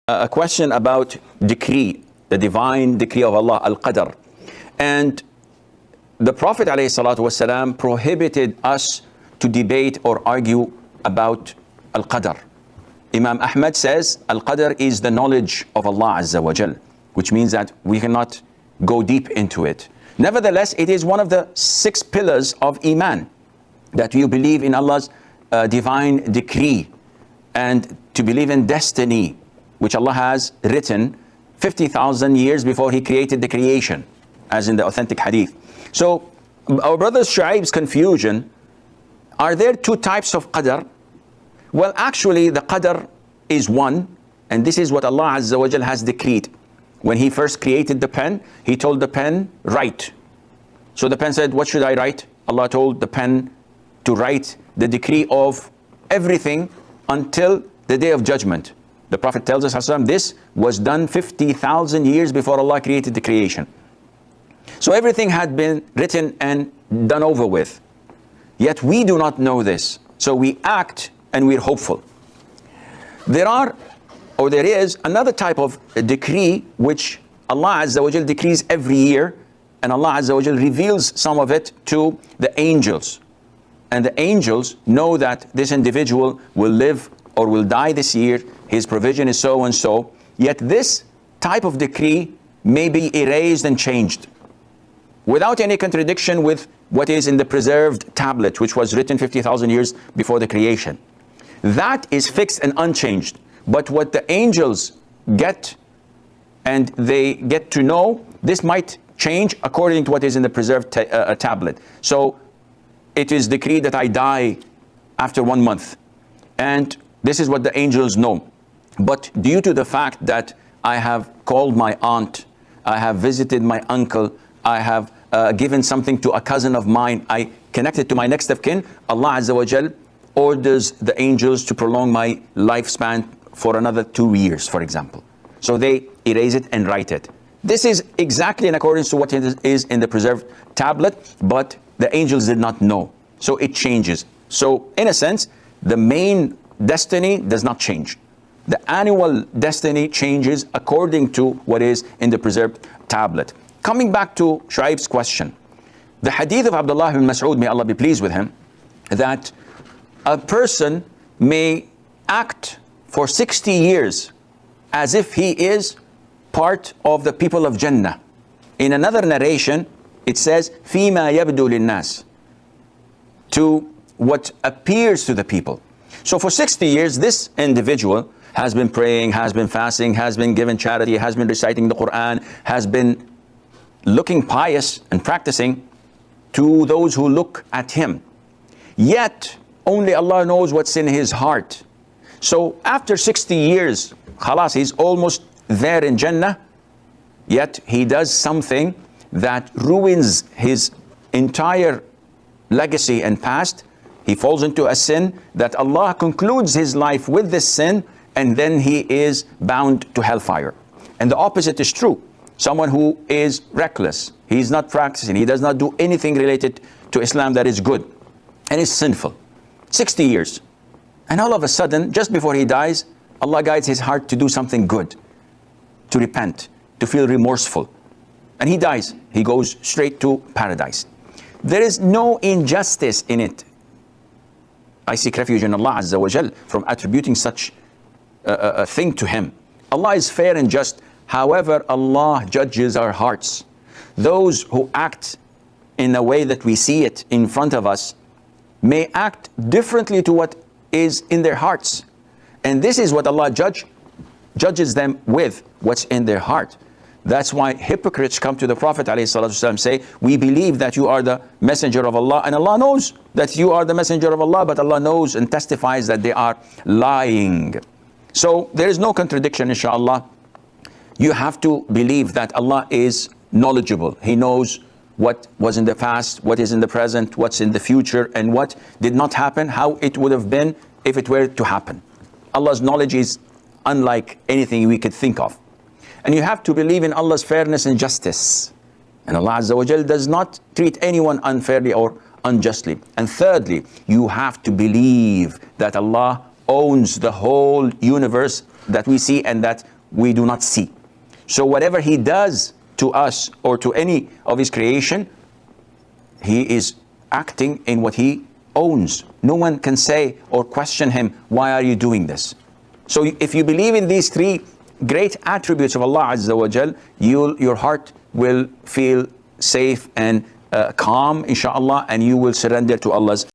A question about decree, the divine decree of Allah, Al-Qadr. And the Prophet ﷺ prohibited us to debate or argue about Al-Qadr. Imam Ahmad says Al-Qadr is the knowledge of Allah Azza wa Jal, which means that we cannot go deep into it. Nevertheless, it is one of the 6 pillars of Iman, that you believe in Allah's divine decree and to believe in destiny, which Allah has written 50,000 years before He created the creation, as in the authentic hadith. So our brother Shu'aib's confusion, are there 2 types of qadr? Well, actually the qadr is one, and this is what Allah Azza wa Jal has decreed. When He first created the pen, He told the pen, write. So the pen said, what should I write? Allah told the pen to write the decree of everything until the day of judgment. The Prophet tells us, this was done 50,000 years before Allah created the creation. So everything had been written and done over with. Yet we do not know this. So we act and we're hopeful. There is another type of decree which Allah Azza wa Jal decrees every year, and Allah Azza wa Jal reveals some of it to the angels. And the angels know that this individual will live or will die this year, his provision is so and so. Yet this type of decree may be erased and changed without any contradiction with what is in the preserved tablet, which was written 50,000 years before the creation. That is fixed and unchanged. But what the angels get, and they get to know, this might change according to what is in the preserved tablet. So it is decreed that I die after 1 month. And this is what the angels know. But due to the fact that I have called my aunt, I have visited my uncle, I have given something to a cousin of mine, I connected to my next of kin, Allah Azza wa Jal orders the angels to prolong my lifespan for another 2 years, for example. So they erase it and write it. This is exactly in accordance to what is in the preserved tablet, but the angels did not know. So it changes. So in a sense, the main destiny does not change. The annual destiny changes according to what is in the preserved tablet. Coming back to Shu'aib's question, the hadith of Abdullah ibn Mas'ud, may Allah be pleased with him, that a person may act for 60 years as if he is part of the people of Jannah. In another narration, it says, فِيمَا يَبْدُو لِلنَّاسِ, to what appears to the people. So for 60 years, this individual has been praying, has been fasting, has been giving charity, has been reciting the Quran, has been looking pious and practicing to those who look at him. Yet, only Allah knows what's in his heart. So after 60 years, khalas, he's almost there in Jannah, yet he does something that ruins his entire legacy and past. He falls into a sin that Allah concludes his life with this sin, and then he is bound to hellfire. And the opposite is true. Someone who is reckless, he's not practicing, he does not do anything related to Islam that is good, and is sinful. 60 years. And all of a sudden, just before he dies, Allah guides his heart to do something good, to repent, to feel remorseful. And he dies. He goes straight to paradise. There is no injustice in it. I seek refuge in Allah Azza wa Jal from attributing such a thing to Him. Allah is fair and just. However, Allah judges our hearts. Those who act in a way that we see it in front of us may act differently to what is in their hearts. And this is what Allah judges them with, what's in their heart. That's why hypocrites come to the Prophet ﷺ, say, we believe that you are the messenger of Allah, and Allah knows that you are the messenger of Allah, but Allah knows and testifies that they are lying. So there is no contradiction, inshallah. You have to believe that Allah is knowledgeable. He knows what was in the past, what is in the present, what's in the future, and what did not happen, how it would have been if it were to happen. Allah's knowledge is unlike anything we could think of. And you have to believe in Allah's fairness and justice. And Allah Azza wa Jal does not treat anyone unfairly or unjustly. And thirdly, you have to believe that Allah owns the whole universe that we see and that we do not see. So whatever he does to us or to any of his creation, he is acting in what he owns. No one can say or question him, why are you doing this? So if you believe in these three great attributes of Allah Azza wa Jal, your heart will feel safe and calm, inshallah, and you will surrender to Allah's